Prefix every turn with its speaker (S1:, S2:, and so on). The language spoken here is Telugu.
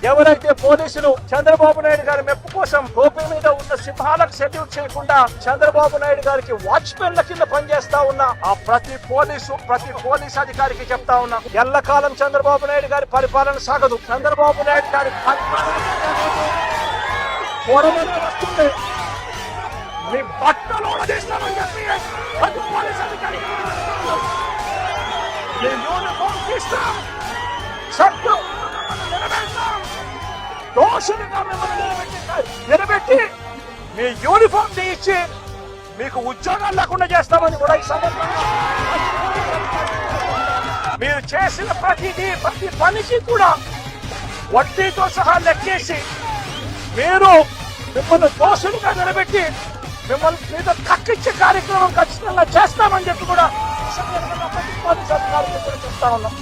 S1: ఎవరైతే పోలీసులు చంద్రబాబు నాయుడు గారి మెప్పు కోసం టోపీ మీద ఉన్న సింహాలకు సెల్యూట్ చేయకుండా చంద్రబాబు నాయుడు గారికి వాచ్మెన్ల కింద పనిచేస్తా ఉన్న ఆ ప్రతి పోలీస్ అధికారికి చెప్తా ఉన్నా, ఎల్లకాలం చంద్రబాబు నాయుడు గారి పరిపాలన సాగదు. చంద్రబాబు నాయుడు గారి వస్తుంది, మీ బట్టలు వదిలేస్తామని చెప్పి ప్రతి పోలీస్ అధికారికి మీ యూనిఫామ్ తీస్తాం, చట్టం దోషులుగా మిమ్మల్ని నిలబెట్టి మీ యూనిఫామ్ తీయించి మీకు ఉద్యోగాలు లేకుండా చేస్తామని కూడా ఈ సందర్భంగా మీరు చేసిన ప్రతి పనికి కూడా వడ్డీతో సహా లెక్కేసి మీరు మిమ్మల్ని దోషులుగా నిలబెట్టి మిమ్మల్ని మీద కక్కించే కార్యక్రమం ఖచ్చితంగా చేస్తామని చెప్పి కూడా పోలీసు అధికారులు కూడా చెప్తా ఉన్నాం.